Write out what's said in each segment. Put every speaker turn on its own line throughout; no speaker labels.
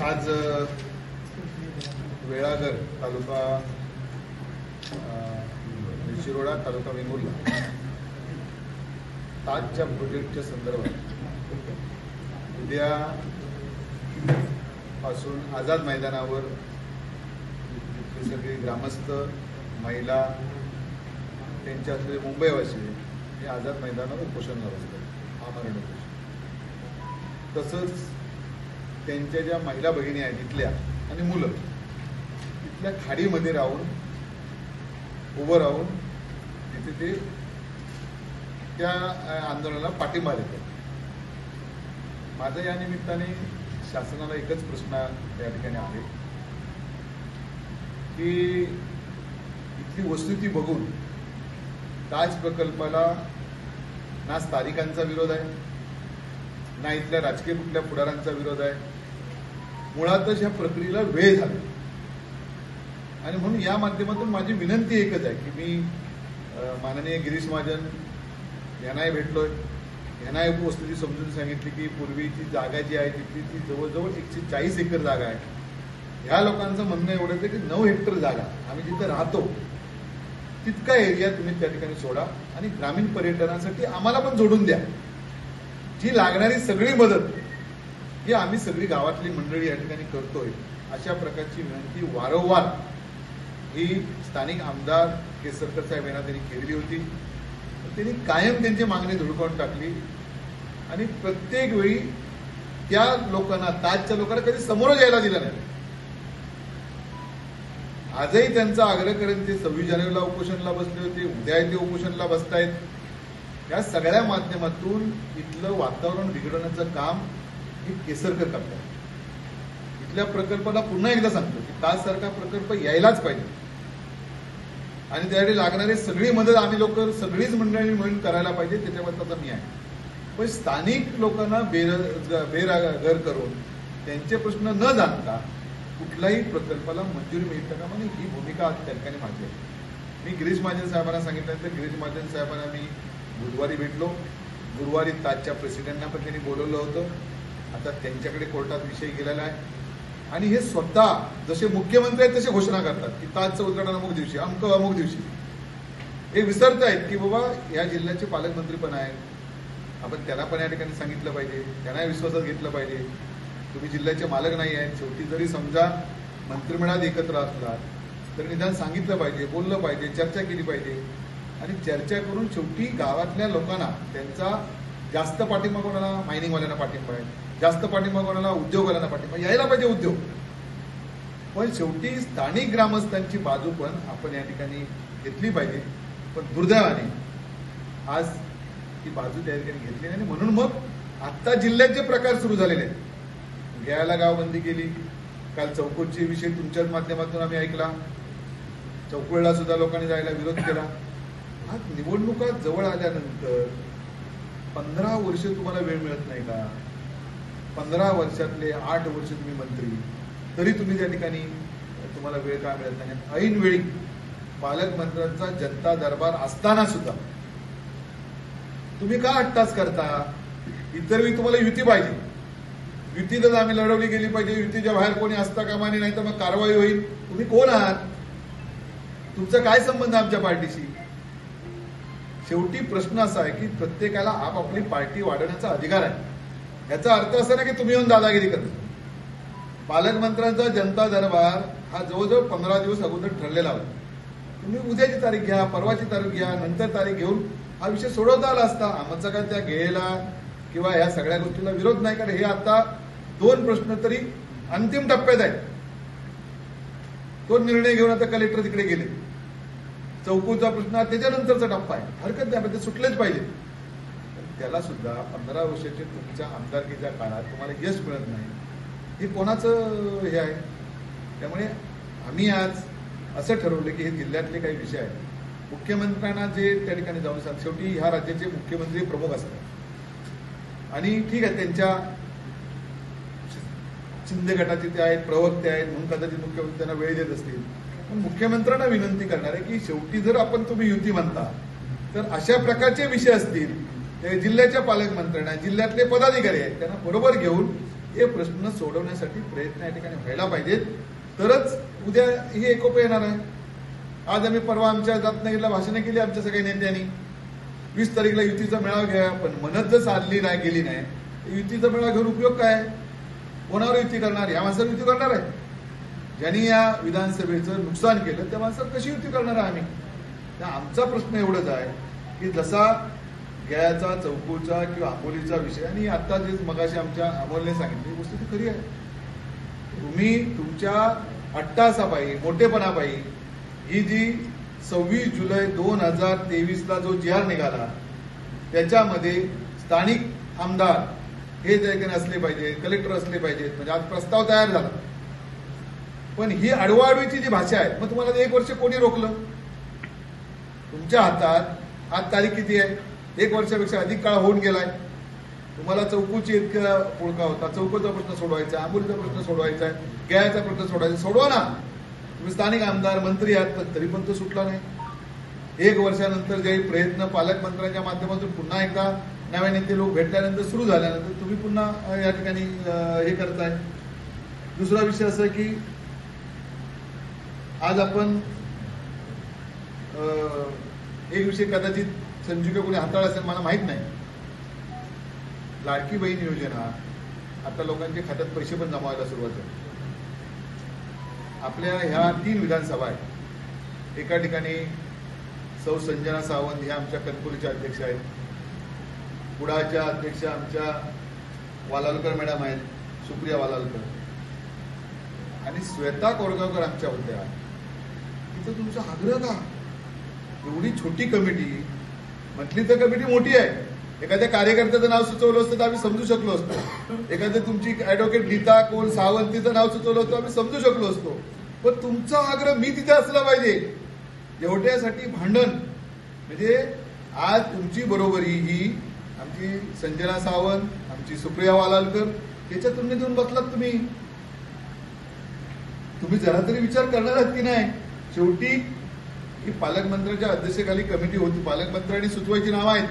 आज वेळागर तालुका शिरोडा तालुका वेंगुर्ला ताजच्या प्रोजेक्टच्या संदर्भात उद्या पासून आझाद मैदानावर सगळे ग्रामस्थ महिला त्यांच्या असलेले मुंबईवासी हे आझाद मैदानावर उपोषणाला बसतात आमरण उपोषण. तसंच त्यांच्या ज्या महिला भगिनी आहेत तिथल्या आणि मुलं तिथल्या खाडीमध्ये राहून उभं राहून तिथे ते त्या आंदोलनाला पाठिंबा देतात. माझा या निमित्ताने शासनाला एकच प्रश्न या ठिकाणी आहे की इथली वस्तुस्थिती बघून ताज प्रकल्पाला ना स्थानिकांचा विरोध आहे ना इथल्या राजकीय कुठल्या पुढाऱ्यांचा विरोध आहे. मुळातच ह्या प्रक्रियेला वेळ झाला आणि म्हणून या माध्यमातून माझी विनंती एकच आहे की मी माननीय गिरीश महाजन यांनाही भेटलोय, यांनाही वस्तुस्थिती समजून सांगितली की पूर्वीची जागा जी आहे तिथली ती जवळजवळ 140 एकर जागा आहे. ह्या लोकांचं म्हणणं एवढंच आहे की 9 हेक्टर जागा आम्ही जिथे राहतो तितका एरिया तुम्ही त्या ठिकाणी सोडा आणि ग्रामीण पर्यटनासाठी आम्हाला पण जोडून द्या. जी लागणारी सगळी मदत ही आम्ही सगळी गावातली मंडळी या ठिकाणी करतोय. अशा प्रकारची विनंती वारंवार ही स्थानिक आमदार केसरकर साहेब यांना त्यांनी केलेली होती. त्यांनी कायम त्यांची मागणी धुडकावून टाकली आणि प्रत्येक वेळी त्या लोकांना ताजच्या लोकांना कधी समोर यायला दिलं नाही. आजही त्यांचा आग्रह करेन ते 26 जानेवारीला उपोषणला बसले होते, उद्या ते उपोषणला बसतायत. या सगळ्या माध्यमातून इथलं वातावरण बिघडवण्याचं काम हे केसरकर करतात. इथल्या प्रकल्पाला पुन्हा एकदा सांगतो की ताज सारखा प्रकल्प यायलाच पाहिजे आणि त्यासाठी लागणारी सगळी मदत आम्ही लोक सगळीच मंडळी मिळून करायला पाहिजे. त्याच्याबद्दलचा मी आहे. पण स्थानिक लोकांना बेघर करून त्यांचे प्रश्न न जाणता कुठल्याही प्रकल्पाला मंजुरी मिळते का म्हणजे ही भूमिका त्या ठिकाणी माझी आहे. मी गिरीश महाजन साहेबांना सांगितल्यानंतर गिरीश महाजन साहेबांना मी बुधवारी भेटलो. गुरुवारी ताजच्या प्रेसिडेंटना पण त्यांनी बोलवलं होतं. आता त्यांच्याकडे कोर्टात विषय गेलेला आहे आणि हे स्वतः जसे मुख्यमंत्री आहेत तसे घोषणा करतात की ताजचं उद्घाटन अमुक दिवशी अमुक दिवशी. हे विसरतायत की बाबा या जिल्ह्याचे पालकमंत्री पण आहेत. आपण त्यांना पण या ठिकाणी सांगितलं पाहिजे, त्यांना विश्वासात घेतलं पाहिजे. तुम्ही जिल्ह्याचे मालक नाही आहेत. शेवटी जरी समजा मंत्रिमंडळात एकत्र असलात तर निदान सांगितलं पाहिजे, बोललं पाहिजे, चर्चा केली पाहिजे आणि चर्चा करून शेवटी गावातल्या लोकांना त्यांचा जास्त पाठिंबा कोणाला मायनिंगवाल्यांना पाठिंबा आहे, जास्त पाठिंबा कोणाला उद्योगवाल्यांना पाठिंबा यायला पाहिजे उद्योग. पण शेवटी स्थानिक ग्रामस्थांची बाजू पण आपण या ठिकाणी घेतली पाहिजे. पण दुर्दैवाने आज ती बाजू त्या ठिकाणी घेतली नाही. म्हणून मग आता जिल्ह्याचे प्रकार सुरू झालेले आहेत. घ्यायला गावबंदी केली. काल चौकोची विषय तुमच्याच माध्यमातून आम्ही ऐकला. चौकुळला सुद्धा लोकांनी जायला विरोध केला. आज निवडणुका जवळ आल्यानंतर 15 वर्ष तुम्हाला वेळ मिळत नाही का? 15 वर्षातले 8 वर्ष तुम्ही मंत्री, तरी तुम्ही त्या ठिकाणी तुम्हाला वेळ का मिळत नाही? ऐन वेळी पालकमंत्र्यांचा जनता दरबार असताना सुद्धा तुम्ही का अट्टास करता? इतर वेळी तुम्हाला युती पाहिजे, युतीतच आम्ही लढवली गेली पाहिजे, युतीच्या बाहेर कोणी असता कामा नये, नाही तर मग कारवाई होईल. तुम्ही कोण आहात? तुमचा काय संबंध आमच्या पार्टीशी? शेवटी प्रश्न असा आहे की प्रत्येकाला आपापली पार्टी वाढवण्याचा अधिकार आहे. याचा अर्थ असा नाही की तुम्ही येऊन दादागिरी करता. पालकमंत्र्यांचा जनता दरबार हा जवळजवळ 15 दिवस अगोदर ठरलेला होता. तुम्ही उद्याची तारीख घ्या, परवाची तारीख घ्या, नंतर तारीख घेऊन हा विषय सोडवता आला असता. आमचा काय त्या घ्यायला किंवा ह्या सगळ्या गोष्टीला विरोध नाही. कारण हे आता 2 प्रश्न तरी अंतिम टप्प्यात आहेत. तो निर्णय घेऊन आता कलेक्टर तिकडे गेले. चौकोचा प्रश्न त्याच्यानंतरचा टप्पा आहे. हरकत नाही, ते सुटलेच पाहिजे. त्याला सुद्धा 15 वर्षाच्या तुमच्या आमदारकीच्या काळात तुम्हाला यश मिळत नाही, हे कोणाचं हे आहे? त्यामुळे आम्ही आज असं ठरवलं की हे जिल्ह्यातले काही विषय आहेत. मुख्यमंत्र्यांना जे त्या ठिकाणी जाऊन सांग, शेवटी ह्या राज्याचे मुख्यमंत्री प्रमुख असतात आणि ठीक आहे त्यांच्या शिंदे गटाचे ते आहेत, प्रवक्ते आहेत म्हणून कदाचित मुख्यमंत्र्यांना वेळ देत असतील. पण मुख्यमंत्र्यांना विनंती करणार आहे की शेवटी जर आपण तुम्ही युती म्हणता तर अशा प्रकारचे विषय असतील जिल्ह्याच्या पालकमंत्र्यांना, जिल्ह्यातले पदाधिकारी आहेत त्यांना बरोबर घेऊन हे प्रश्न सोडवण्यासाठी प्रयत्न या ठिकाणी व्हायला पाहिजेत, तरच उद्या ही एकोप येणार आहे. आज आम्ही परवा आमच्या रत्नागिरीला भाषणं केली आमच्या सगळ्या नेत्यांनी. 20 तारीखला युतीचा मेळावा घ्या, पण मनत जर साधली नाही गेली नाही युतीचा मेळावा घेऊन उपयोग काय? कोणावर युती करणार? या माणसावर युती करणार आहे? ज्यांनी या विधानसभेचं नुकसान केलं त्या माणसावर कशी युती करणार आहे आम्ही? आमचा प्रश्न एवढंच आहे की जसा गयाचा, चौकूचा किंवा आंबोलीचा विषय, आणि आता जे मगाशी आमच्या अमोलने सांगितली गोष्ट ती खरी आहे. तुम्ही तुमच्या अट्टासापायी, मोठेपणापायी ही जी 26 जुलै 2023ला जो GR निघाला त्याच्यामध्ये स्थानिक आमदार हे जे असले पाहिजे, कलेक्टर असले पाहिजेत, म्हणजे आज प्रस्ताव तयार झाला. पण ही अडवाअडवीची जी भाषा आहे, मग तुम्हाला 1 वर्ष कोणी रोखलं? तुमच्या हातात आज तारीख किती आहे? 1 वर्षापेक्षा अधिक काळ होऊन गेलाय. तुम्हाला चौकूची इतका पुळका होता, चौकूचा प्रश्न सोडवायचा, आंबोलीचा प्रश्न सोडवायचा आहे, गयाचा प्रश्न सोडवायचा, सोडवा ना. तुम्ही स्थानिक आमदार मंत्री आहात, पण तरी पण तो सुटला नाही. 1 वर्षानंतर जे प्रयत्न पालकमंत्र्यांच्या माध्यमातून पुन्हा एकदा नव्याने ते लोक भेटल्यानंतर सुरू झाल्यानंतर तुम्ही पुन्हा या ठिकाणी हे करताय. दुसरा विषय असा की आज आपण एक विषय कदाचित संजू कोणी हाताळला असेल मला माहित नाही. लाडकी बहीण योजना आता लोकांच्या खात्यात पैसे पण जमा व्हायला सुरुवात झाली. आपल्या ह्या 3 विधानसभा आहेत. एका ठिकाणी सौ संजना सावंत ह्या आमच्या कणकवलीच्या अध्यक्ष आहेत, कुडाच्या अध्यक्ष आमच्या वालालकर मॅडम आहेत, सुप्रिया वालालकर, आणि श्वेता कोरगावकर आमच्या होत्या. तिथं तुमचा आग्रह का? एवढी छोटी कमिटी म्हटली तर कमिटी मोठी आहे. एखाद्या कार्यकर्त्याचं नाव सुचवलं असतं तर आम्ही समजू शकलो असतो. एखाद्या तुमची ऍडव्होकेट गीता कोल सावंतीचं नाव सुचवलं असतं आम्ही समजू शकलो असतो. पण तुमचा आग्रह मी तिथे असला पाहिजे. एवढ्यासाठी भांडण? म्हणजे आज तुमची बरोबरी ही आमची संजना सावंत, आमची सुप्रिया वालालकर याच्या तुलनेत येऊन बसलात तुम्ही. तुम्ही जरा तरी विचार करणार आहात की नाही? शेवटी ही पालकमंत्र्यांच्या अध्यक्षतेखाली कमिटी होती. पालकमंत्र्यांनी सुचवायची नावं आहेत.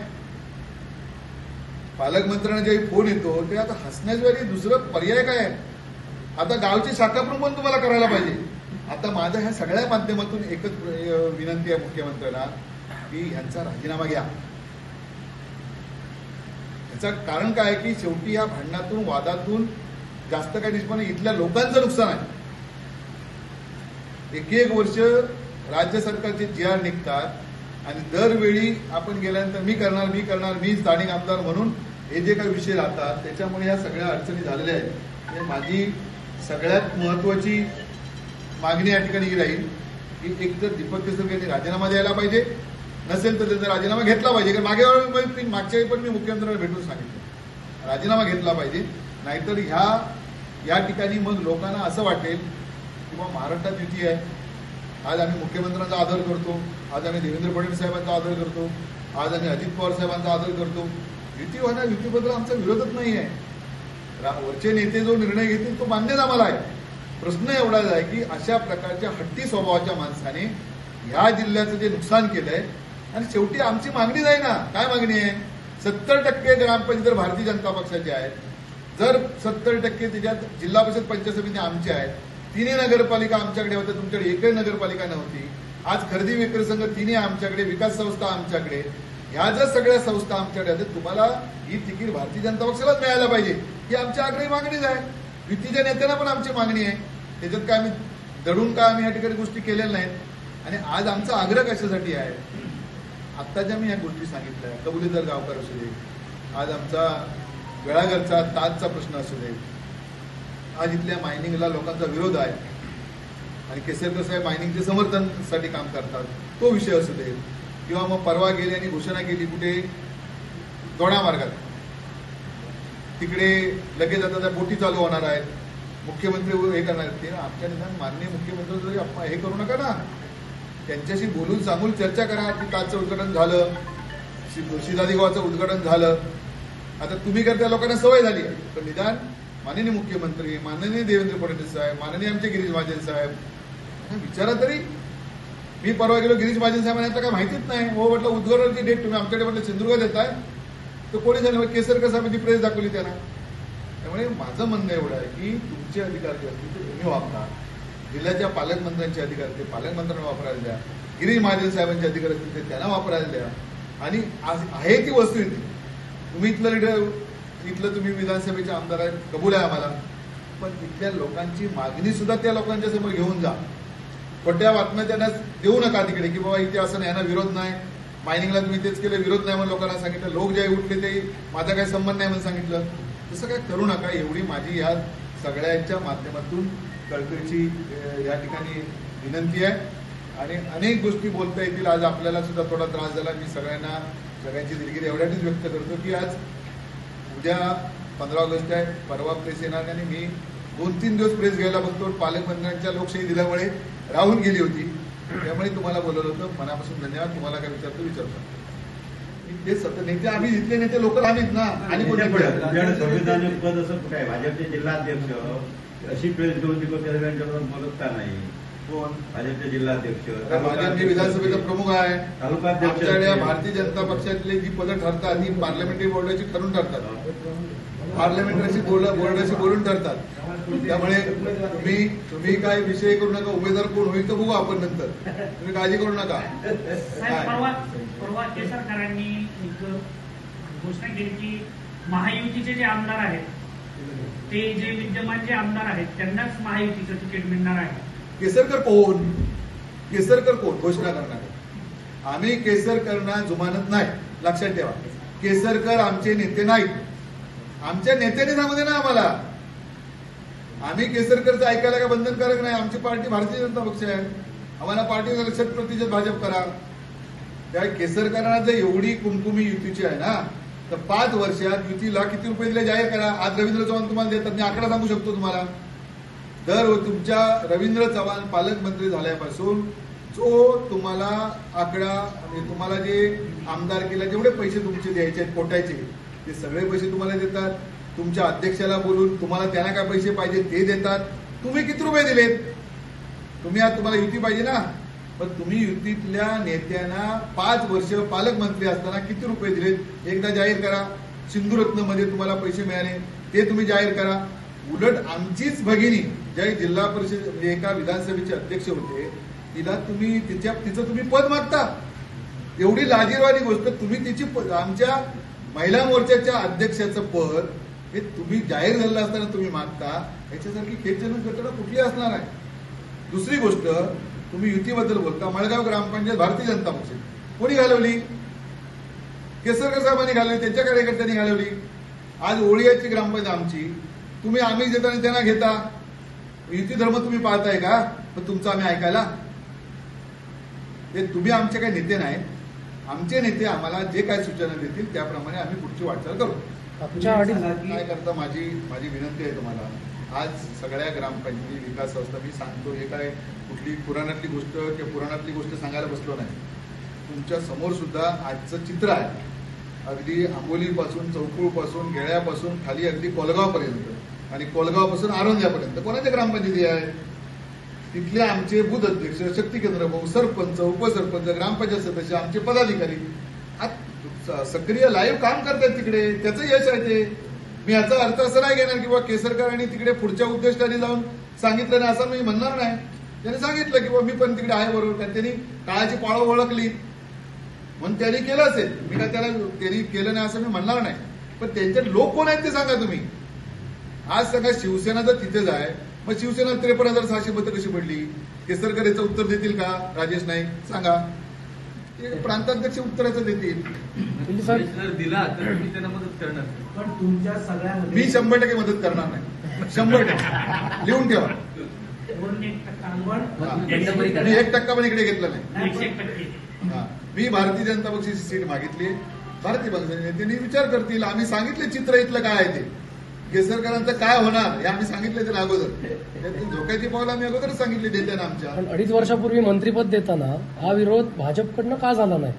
पालकमंत्र्यांना जे फोन येतो ते आता हसण्याशिवाय दुसरं पर्याय काय आहे? आता गावची शाखा प्रमुख तुम्हाला करायला पाहिजे. आता माझ्या ह्या सगळ्या माध्यमातून एकच विनंती आहे मुख्यमंत्र्यांना की ह्यांचा राजीनामा घ्या. याचं कारण काय की शेवटी या भांडणातून, वादातून जास्त काही निष्पन्न इथल्या लोकांचं नुकसान आहे. 1 वर्ष राज्य सरकारचे GR निघतात आणि दरवेळी आपण गेल्यानंतर मी करणार, मी स्थानिक आमदार म्हणून हे जे काही विषय राहतात त्याच्यामुळे या सगळ्या अडचणी झालेल्या आहेत. माझी सगळ्यात महत्वाची मागणी या ठिकाणी राहील की एक तर दीपक केसरकर यांनी राजीनामा द्यायला पाहिजे, नसेल तर त्याचा राजीनामा घेतला पाहिजे. कारण मागच्या वेळी पण मी मुख्यमंत्र्यांना भेटून सांगितलं राजीनामा घेतला पाहिजे. नाहीतर या ठिकाणी मग लोकांना असं वाटेल की मग महाराष्ट्रात युती आहे. आज आम्ही मुख्यमंत्र्यांचा आदर करतो, आज आम्ही देवेंद्र फडणवीस साहेबांचा आदर करतो, आज आम्ही अजित पवार साहेबांचा आदर करतो. युती होणार, युतीबद्दल आमचा विरोधच नाही आहे. वरचे नेते जो निर्णय घेतील तो मान्यच आम्हाला आहे. प्रश्न एवढाच आहे की अशा प्रकारच्या हट्टी स्वभावाच्या माणसाने ह्या जिल्ह्याचं जे नुकसान केलंय, आणि शेवटी आमची मागणी नाही ना. काय मागणी आहे? 70% ग्रामपंचायत जर भारतीय जनता पक्षाची आहेत, जर 70% त्याच्यात जिल्हा परिषद पंचायत समिती आमच्या आहेत, 3 नगरपालिका आमच्याकडे होत्या, तुमच्याकडे एकही नगरपालिका नव्हती. आज खरेदी विक्री संघ 3 आमच्याकडे, विकास संस्था आमच्याकडे, ह्या जर सगळ्या संस्था आमच्याकडे आहेत, तुम्हाला ही तिकीट भारतीय जनता पक्षालाच मिळायला पाहिजे ही आमची आग्रही मागणीच आहे. युतीच्या नेत्यांना पण आमची मागणी आहे. त्याच्यात काय आम्ही दडून काय आम्ही या ठिकाणी गोष्टी केलेल्या नाहीत. आणि आज आमचा आग्रह कशासाठी आहे? आत्ता ज्या मी या गोष्टी सांगितल्या, कबुलीदार गावकर असू दे, आज आमचा वेळाघरचा ताजचा प्रश्न असू दे, आज इथल्या मायनिंगला लोकांचा विरोध आहे आणि केसरकर साहेब मायनिंगचे समर्थनासाठी काम करतात, तो विषय असू दे, किंवा मग परवा गेले आणि घोषणा केली कुठे दोडा मार्गात तिकडे लगेच आता त्या बोटी चालू होणार आहेत, मुख्यमंत्री हे करणार आहेत. ते आमच्या निदान माननीय मुख्यमंत्री जरी हे करू नका ना, त्यांच्याशी बोलून सांगून चर्चा करा की ताजचं उद्घाटन झालं, शिदादिगावचं उद्घाटन झालं. आता तुम्ही करता लोकांना सवय झाली आहे, पण निदान माननीय मुख्यमंत्री, माननीय देवेंद्र फडणवीस साहेब, माननीय आमचे गिरीश महाजन साहेब विचारा तरी. मी परवा गेलो गिरीश महाजन साहेबांना काय माहितीच नाही. हो म्हटलं उद्घाटनाची डेट तुम्ही आमच्याकडे म्हटलं सिंधुदुर्गात येत आहे, तर कोणी झालं केसरकर साहेबांची प्रेस दाखवली त्यांना. त्यामुळे माझं म्हणणं एवढं आहे की तुमचे अधिकार जे असतील ते तुम्ही वापरा. जिल्ह्याच्या पालकमंत्र्यांचे अधिकार ते पालकमंत्र्यांना वापरायला द्या. गिरीश महाजन साहेबांचे अधिकार असतील ते त्यांना वापरायला द्या. आणि आहे ती वस्तुस्थिती. तुम्ही इथलं लीडर, इथलं तुम्ही विधानसभेचे आमदार आहेत, कबूल आहे आम्हाला, पण इथल्या लोकांची मागणी सुद्धा त्या लोकांच्या समोर घेऊन जा. खोट्या बातम्या त्यांना देऊ नका तिकडे की बाबा इथे असं नाही, यांना विरोध नाही, मायनिंगला तुम्ही तेच केलं, विरोध नाही म्हणून लोकांना सांगितलं, लोक जे उठले ते माझा काही संबंध नाही म्हणून सांगितलं. तसं काय करू नका. एवढी माझी या सगळ्यांच्या माध्यमातून कळकळीची या ठिकाणी विनंती आहे. आणि अनेक गोष्टी बोलता येतील. आज आपल्याला सुद्धा थोडा त्रास झाला. मी सगळ्यांची दिलगिरी एवढ्याच व्यक्त करतो की आज उद्या 15 ऑगस्ट आहे, परवा प्रेस येणार आणि मी 2-3 दिवस प्रेस घ्यायला बघतो. पालकमंत्र्यांच्या लोकशाही दिल्यामुळे राहून गेली होती, त्यामुळे तुम्हाला बोलवलं होतं. मनापासून धन्यवाद. तुम्हाला काय विचारतो. ते सतत नेते आम्ही इथले नेते लोकल आम्हीच ना. आणि
संविधानिक पद असं कुठे आहे? भाजपचे जिल्हाध्यक्ष अशी प्रेस घेऊन त्यांच्याबरोबर बोलत का नाही?
कोण?
भाजपचे जिल्हाध्यक्ष.
मी विधानसभेचा प्रमुख आहे.
तालुकाध्यक्ष.
आमच्याकडे भारतीय जनता पक्षातले जी पदं ठरतात ती पार्लमेंटरी बोर्डाची ठरून ठरतात. पार्लमेंटरी बोर्डाशी बोलून ठरतात. त्यामुळे तुम्ही काय विषय करू नका. उमेदवार कोण होईल तर बघू आपण नंतर. तुम्ही काळजी करू नका.
परवा केसरकरांनी एक घोषणा केली की महायुतीचे जे आमदार आहेत ते जे विद्यमान जे आमदार आहेत त्यांनाच महायुतीचं तिकीट मिळणार आहे.
केसरकर कोण घोषणा करणार? आम्ही केसरकरांना जुमानत नाही, लक्षात ठेवा. केसरकर आमचे नेते नाहीत. आमच्या नेत्याने सांगू दे ना आम्हाला. आम्ही केसरकरचं ऐकायला काय बंधनकारक नाही. आमची पार्टी भारतीय जनता पक्ष आहे. आम्हाला पार्टीचा 100% भाजप करा. त्या केसरकरांना जर एवढी कुमकुमी युतीची आहे ना तर 5 वर्षात युतीला किती रुपये दिले जाहीर करा. आज रवींद्र चव्हाण तुम्हाला देतात. मी आकडा सांगू शकतो तुम्हाला. तुमच्या रवींद्र चव्हाण पालकमंत्री झाल्यापासून जो तुम्हाला आकडा म्हणजे तुम्हाला जे आमदारकीला जेवढे पैसे तुमचे द्यायचे आहेत कोटायचे ते सगळे पैसे तुम्हाला देतात. तुमच्या अध्यक्षाला बोलून तुम्हाला त्यांना काय पैसे पाहिजे ते देतात. तुम्ही किती रुपये दिलेत? तुम्हाला युती पाहिजे ना, पण तुम्ही युतीतल्या नेत्यांना 5 वर्ष पालकमंत्री असताना किती रुपये दिलेत एकदा जाहीर करा. सिंधुरत्नमध्ये तुम्हाला पैसे मिळाले ते तुम्ही जाहीर करा. उलट आमचीच भगिनी ज्या जिल्हा परिषद म्हणजे एका विधानसभेचे अध्यक्ष होते तिचं तुम्ही पद मागता. एवढी लाजिरवाणी गोष्ट. तुम्ही आमच्या महिला मोर्चाच्या अध्यक्षाचं पद हे तुम्ही जाहीर झालेलं असताना तुम्ही मागता. याच्यासारखी खेदजनक घटना कुठली असणार आहे? दुसरी गोष्ट, तुम्ही युतीबद्दल बोलता. मळगाव ग्रामपंचायत भारतीय जनता पक्ष कोणी घालवली? केसरकर साहेबांनी घालवली, त्यांच्या कार्यकर्त्यांनी घालवली. आज ओळीयाची ग्रामपंचायत आमची. तुम्ही आम्ही देताना त्यांना घेता. युती धर्म तुम्ही पाहताय का? पण तुमचं आम्ही ऐकायला? तुम्ही आमचे काही नेते नाही. आमचे नेते आम्हाला जे काय सूचना देतील त्याप्रमाणे आम्ही पुढची वाटचाल करू. काय करता माझी विनंती आहे तुम्हाला. आज सगळ्या ग्रामपंचायती विकास संस्था मी सांगतो हे काय कुठली पुराणातली गोष्ट किंवा पुराणातली गोष्ट सांगायला बसलो नाही. तुमच्या समोर सुद्धा आजचं चित्र आहे. अगदी आंबोलीपासून चौकुळपासून गेळ्यापासून खाली अगदी कोलगावपर्यंत आणि कोलगावपासून आरोंद्यापर्यंत कोणाच्या ग्रामपंचायती आहे? तिथले आमचे बूथ अध्यक्ष, शक्ती केंद्र भाऊ, सरपंच, उपसरपंच, ग्रामपंचायत सदस्य, आमचे पदाधिकारी आज सक्रिय लाईव्ह काम करतात तिकडे. त्याचं यश आहे ते. मी याचा अर्थ असं नाही घेणार की बाबा केसरकरांनी तिकडे पुढच्या उद्दिष्टाने जाऊन सांगितलं नाही असं मी म्हणणार नाही. त्यांनी सांगितलं की बाबा मी पण तिकडे आहे बरोबर. कारण त्यांनी काळाची पाळं ओळखली म्हणून त्यांनी केलं असेल. मी काय त्यांनी केलं नाही असं मी म्हणणार नाही. पण त्यांचे लोक कोण आहेत ते सांगा तुम्ही. आज सगळ्या शिवसेना जर तिथेच आहे मग शिवसेना 53,600 मतं कशी पडली? केसरकर याचं उत्तर देतील का? राजेश नाईक सांगा. प्रांताध्यक्ष उत्तराचं देतील.
दिला तर मी त्यांना मदत करणार.
पण तुमच्या सगळ्यामध्ये
मी 100% मदत करणार नाही. 100% लिहून ठेवा. मी 1% पण इकडे घेतलं नाही. मी भारतीय जनता पक्षाची सीट मागितली. भारतीय पक्षाचे नेत्यांनी विचार करतील. आम्ही सांगितले चित्र इथलं काय आहे ते. केसरकरांचं काय होणार हे आम्ही सांगितलं त्याला अगोदर. झोकायची पावलं आम्ही अगोदरच सांगितले देताना आमच्या.
2.5 वर्षापूर्वी मंत्रीपद देताना हा विरोध भाजपकडनं का झाला नाही?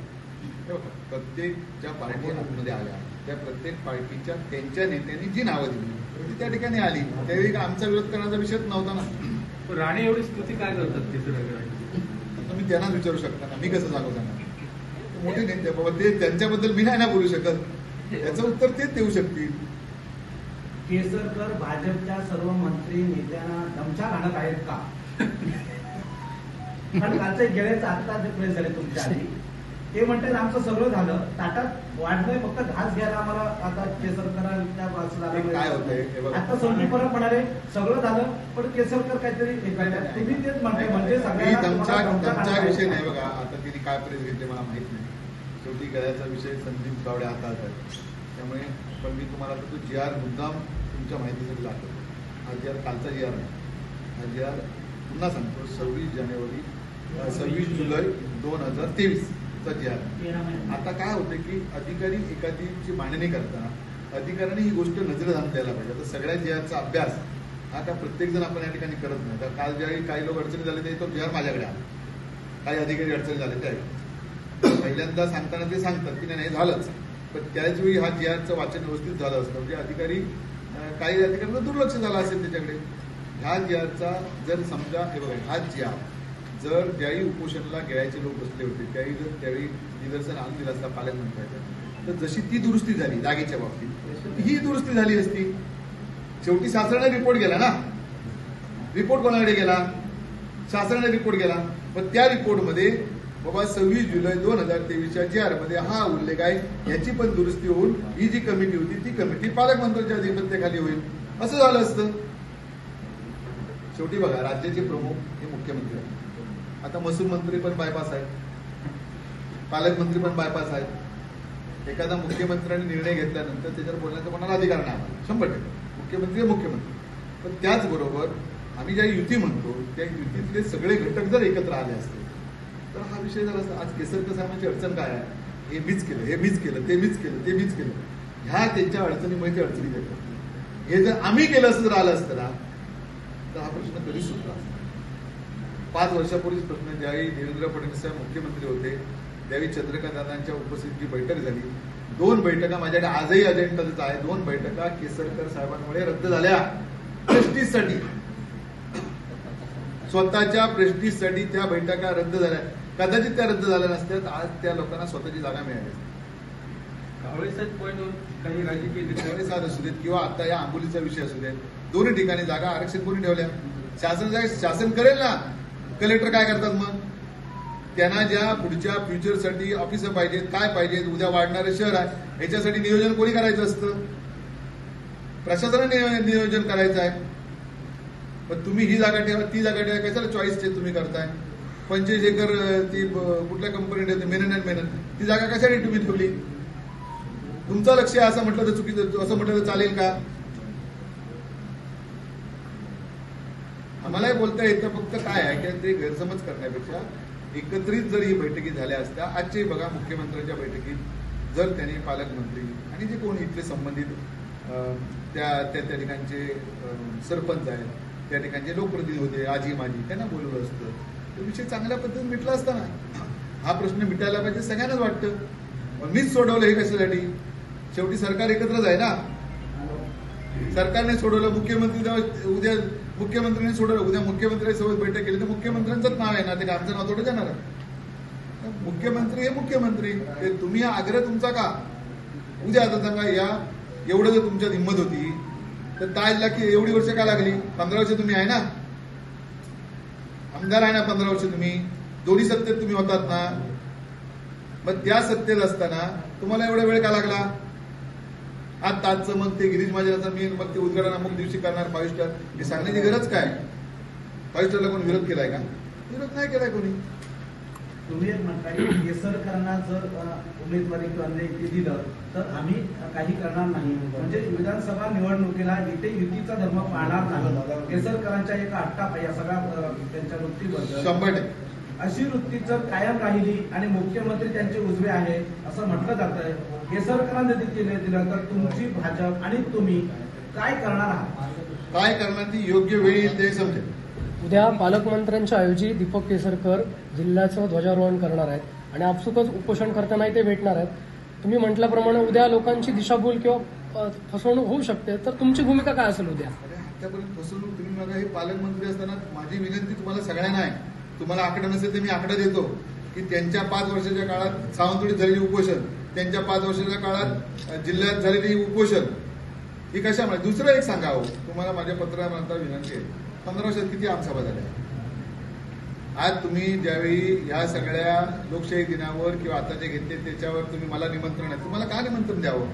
प्रत्येक ज्या पार्टी आतमध्ये आल्या त्या प्रत्येक पार्टीच्या त्यांच्या नेत्यांनी जी नावं दिली ती त्या ठिकाणी आली. त्यावेळी आमचा विरोध करण्याचा विषयच नव्हता ना.
राणे एवढी स्तुती काय करतात केसरकरांची?
तुम्ही त्यांना विचारू शकता ना. मी कसं सांगू त्यांना? मोठे नेते बाबा ते त्यांच्याबद्दल मी नाही ना बोलू शकत. याचं उत्तर तेच देऊ शकतील.
केसरकर भाजपच्या सर्व मंत्री नेत्यांना धमशा घालत आहेत का? कारण कालचे गेल्याचं आता जे प्रेस झाले तुमच्या आधी ते म्हणतात आमचं सगळं झालं, ताटात वाढलंय, फक्त घास घ्यायला आम्हाला आता केसरकरांच्या
काय होतंय हे बघा.
आता संदीप परब म्हणाले सगळं झालं पण केसरकर काहीतरी हे करतात. तुम्ही तेच म्हणताय म्हणजे
मी
सगळ्यांना तुम्हाला धमशा
धमचा
घालत
विषय
आहेत.
नाही बघा. आता तिने काय प्रेस घेतले मला माहित नाही. शेवटी गळ्याचा विषय संदीप गावडे हातात आहे. त्यामुळे पण मी तुम्हाला तो जी आर मुद्दाम तुमच्या माहितीसाठी दाखवतो. हा जी आर कालचा जी आर नाही. हा जी आर पुन्हा सांगतो 26 जुलै 2023 चा जी आर.
13 महिने.
आता काय होतं की अधिकारी एखादीची मांडणी करताना अधिकाऱ्यांनी ही गोष्ट नजरेत आणून द्यायला पाहिजे. आता सगळ्या जी आरचा अभ्यास हा का प्रत्येक जण आपण या ठिकाणी करत नाही. तर काल ज्यावेळी काही लोक अडचणी झाले तरी तो जी आर माझ्याकडे आला. काही अधिकारी अडचणी झाले त्यावेळी पहिल्यांदा सांगताना ते सांगतात की नाही झालंच, पण त्याच वेळी हा जी आरचं वाचन व्यवस्थित झालं असतं. म्हणजे अधिकारी काही अधिकाऱ्यांना दुर्लक्ष झालं असेल त्याच्याकडे. ह्या जी आरचा जर समजा हे बघा, हा जी आर जर ज्यावेळी उपोषणला गिळायचे लोक बसले होते त्यावेळी निदर्शन आणून दिलं असता पालकमंत्र्यांच्या, तर जशी ती दुरुस्ती झाली जागेच्या बाबतीत ही दुरुस्ती झाली असती. शेवटी शासनाने रिपोर्ट गेला ना. रिपोर्ट कोणाकडे गेला? शासनाने रिपोर्ट गेला. पण त्या रिपोर्टमध्ये बाबा 26 जुलै 2023च्या जी आर मध्ये हा उल्लेख आहे, याची पण दुरुस्ती होऊन ही जी कमिटी होती ती कमिटी पालकमंत्र्यांच्या अधिपत्याखाली होईल, असं झालं असतं. शेवटी बघा, राज्याचे प्रमुख हे मुख्यमंत्री आहेत. आता महसूल मंत्री पण बायपास आहेत, पालकमंत्री पण बायपास आहेत. एखादा मुख्यमंत्र्यांनी निर्णय घेतल्यानंतर त्याच्यावर बोलण्याचा कोणाला अधिकार नाही. 100% मुख्यमंत्री हे मुख्यमंत्री. पण त्याचबरोबर आम्ही ज्या युती म्हणतो त्या युतीतले सगळे घटक जर एकत्र आले असते तर हा विषय झाला असता. आज केसरकर साहेबांची अडचण काय आहे? हे मीच केलं, हे मीच केलं, ते मीच केलं, ते मीच केलं. ह्या त्यांच्या अडचणीमुळे ते अडचणी देतात. हे जर आम्ही केलं असं जर आलं असतं ना तर हा प्रश्न कधीच सुटला असता. 5 वर्षापूर्वीच प्रश्न ज्यावेळी देवेंद्र फडणवीस साहेब मुख्यमंत्री होते त्यावेळी चंद्रकांत दादांच्या उपस्थितीत जी बैठक झाली, 2 बैठका माझ्याकडे आजही अजेंडाच आहे. 2 बैठका केसरकर साहेबांमुळे रद्द झाल्या. प्रेस्टिजसाठी, स्वतःच्या प्रेस्टिजसाठी त्या बैठका रद्द झाल्या. कदाचित त्या रद्द झाल्या नसत्या तर आज त्या लोकांना स्वतःची जागा मिळाली.
कावळेसाहेब पॉईंटवर काही राजकीय नेते
साध असू देत किंवा आता या आंबोलीचा विषय असू देत, दोन्ही ठिकाणी जागा आरक्षण कोणी ठेवल्या? शासन करेल ना. कलेक्टर काय करतात मग? त्यांना ज्या पुढच्या फ्युचरसाठी ऑफिसर पाहिजेत, काय पाहिजेत, उद्या वाढणारं शहर आहे, याच्यासाठी नियोजन कोणी करायचं असतं? प्रशासनाने नियोजन करायचं आहे. पण तुम्ही ही जागा ठेवा, ती जागा ठेवा, कशाला चॉईस तुम्ही करताय? 25 एकर ती कुठल्या कंपनीने मेनन अँड मेनन, ती जागा कशासाठी तुम्ही ठेवली? तुमचं लक्ष आहे असं म्हटलं तर चुकीचं, असं म्हटलं तर चालेल का? आम्हालाही बोलता येतं. फक्त काय आहे की ते गैरसमज करण्यापेक्षा एकत्रित जर ही बैठकी झाल्या असत्या, आजची बघा मुख्यमंत्र्यांच्या बैठकीत जर त्यांनी पालकमंत्री आणि जे कोणी इथले संबंधित त्या ठिकाणचे सरपंच आहेत, त्या ठिकाणचे लोकप्रतिनिधी होते, आजी माजी, त्यांना बोलवलं असतं तर विषय चांगल्या पद्धतीने मिटला असता ना. हा प्रश्न मिटायला पाहिजे सगळ्यांनाच वाटतं. पण मीच सोडवलं हे कशासाठी? शेवटी सरकार एकत्रच आहे ना. सरकारने सोडवलं, मुख्यमंत्री उद्या मुख्यमंत्र्यांनी सोडवलं, उद्या मुख्यमंत्र्यांसोबत बैठक केली तर मुख्यमंत्र्यांचंच नाव आहे ना, ते आमचं नाव थोडं जाणार आहे. मुख्यमंत्री हे मुख्यमंत्री. ते तुम्ही आग्रह तुमचा का? उद्या आता सांगा या एवढं जर तुमच्यात हिंमत होती तर ताजला की एवढी वर्ष का लागली? 15 वर्ष तुम्ही आहे ना, आमदार आहे ना, 15 वर्ष तुम्ही दोन्ही सत्तेत तुम्ही होतात ना. मग त्या सत्तेत असताना तुम्हाला एवढा वेळ का लागला? आज ताजचं मग ते गिरीश महाजनाचं मी मग ते उद्घाटन अमुक दिवशी करणार 5 स्टार, हे सांगण्याची गरज काय? 5 स्टारला कोणी विरोध केलाय का? विरोध नाही केलाय कोणी.
तुम्ही एक म्हणता की केसरकरांना जर उमेदवारी किंवा ते दिलं तर आम्ही काही करणार नाही. म्हणजे विधानसभा निवडणुकीला इथे युतीचा धर्म पाळणार नाही. केसरकरांच्या एका अट्टापायी या सगळ्या त्यांच्या वृत्तीबद्दल
100%
अशी वृत्ती जर कायम राहिली आणि मुख्यमंत्री त्यांचे उजवे आहे असं म्हटलं जातंय, केसरकरांना दिलं तर तुमची भाजप आणि तुम्ही काय करणार आहात?
काय करणार ती योग्य वेळी येईल ते समजेल.
उद्या पालकमंत्र्यांच्या ऐवजी दीपक केसरकर जिल्ह्याचं ध्वजारोहण करणार आहेत आणि आपसुकच उपोषण करतानाही ते भेटणार आहेत. तुम्ही म्हटल्याप्रमाणे उद्या लोकांची दिशाभूल किंवा फसवणूक होऊ शकते, तर तुमची भूमिका काय असेल उद्या?
आतापर्यंत फसवणूक तुम्ही बघा, हे पालकमंत्री असताना माझी विनंती तुम्हाला सगळ्यांना आहे, तुम्हाला आकडा नसेल तर मी आकडा देतो की त्यांच्या 5 वर्षाच्या काळात सावंतवाडीत झालेली उपोषण, त्यांच्या 5 वर्षाच्या काळात जिल्ह्यात झालेली उपोषण, ही कशामुळे? दुसरं एक सांगा हो, तुम्हाला माझ्या पत्रानंतर विनंती आहे, 15 वर्षात किती आमसभा झाल्या? आज तुम्ही ज्यावेळी ह्या सगळ्या लोकशाही दिनावर किंवा आता जे घेतले त्याच्यावर तुम्ही मला निमंत्रण आहे, तुम्हाला काय निमंत्रण द्यावं?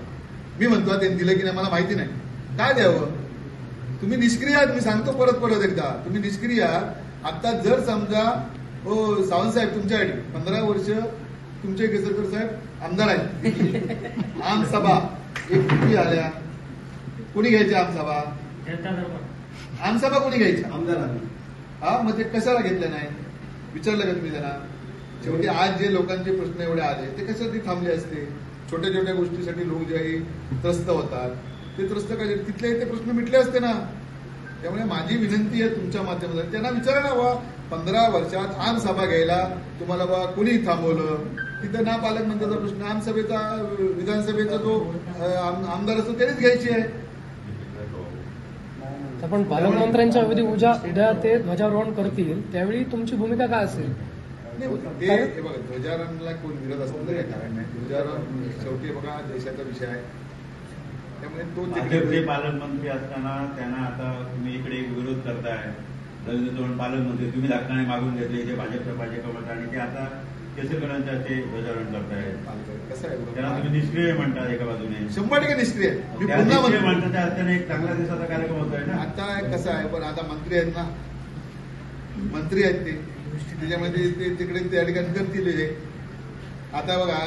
मी म्हणतो त्यांनी दिलं की नाही मला माहिती नाही, काय द्यावं? तुम्ही निष्क्रिय आहात. मी सांगतो परत एकदा, तुम्ही निष्क्रिय आहात. आता जर समजा हो सावंत साहेब तुमच्यासाठी 15 वर्ष तुमचे केसरकर साहेब आमदार आहेत, आमसभा एक किती आल्या? कोणी घ्यायच्या आमसभा?
जनता दरबार.
आमसभा कोणी घ्यायच्या?
आमदारांनी.
हा, मग ते कशाला घेतले नाही? विचारलं का तुम्ही त्यांना? शेवटी आज जे लोकांचे प्रश्न एवढे आले ते कशासाठी थांबले असते? छोट्या छोट्या गोष्टीसाठी लोक जे त्रस्त होतात ते त्रस्त काय तिथले ते प्रश्न मिटले असते ना. त्यामुळे माझी विनंती आहे तुमच्या माध्यमातून त्यांना विचारा बा, 15 वर्षात आमसभा घ्यायला तुम्हाला बा कुणी थांबवलं? तिथं ना पालकमंत्र्याचा प्रश्न, आमसभेचा विधानसभेचा जो आमदार असतो त्यानेच घ्यायची आहे.
पण पालकमंत्र्यांच्या अवधी उद्या ते ध्वजारोहण करतील त्यावेळी तुमची भूमिका काय असेल?
ते हे बघा, ध्वजारोहणाला कोण विरोध असण्याचं काही कारण नाही. ध्वजारोहण शेवटी बघा देशाचा विषय आहे, त्यामुळे तो
भाजपचे पालकमंत्री असताना त्यांना आता तुम्ही इकडे विरोध करताय. दलित पालकमंत्री तुम्ही दाखलाने मागून घेतले जे भाजपच्या पाठिंबा आणि ते आता केसरकरांच्या ते ध्वजारोहण करतायत.
कसं आहे
त्यांना तुम्ही निष्क्रिय म्हणता एका बाजूने.
100% निष्क्रिय. मी
त्या
पुन्हा
निष्क्रिय
म्हणतो
म्हणता त्या अर्थाने एक चांगला दिवसाचा कार्यक्रम होतोय ना.
आता कसं आहे, पण आता मंत्री आहेत ना, मंत्री आहेत ते, त्याच्यामध्ये ते तिकडे त्या ठिकाणी करतील हे. आता बघा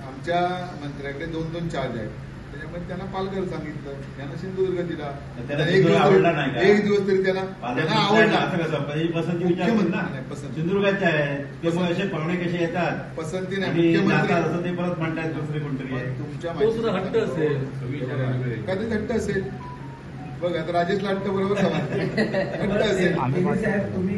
आमच्या मंत्र्याकडे 2-2 चार्ज आहेत, त्याच्यामध्ये त्यांना पालघर सांगितलं, त्यांना सिंधुदुर्ग दिला.
त्याला आवडला नाही का?
एक दिवस तरी त्यांना आवडला.
असं कसं पसंती विचार ना. सिंधुदुर्गाचे आहेत त्यामुळे असे पाहुणे कसे येतात
पसंती नाही.
आणि
मुख्यमंत्री
जातात असं ते परत म्हणतात दुसरे कोणतरी आहे.
तुमच्या
तो सुद्धा हट्ट असेल.
कधीच हट्ट असेल. बघ आता राजेश लाटकर बरोबर समजते हट्ट असेल.
साहेब तुम्ही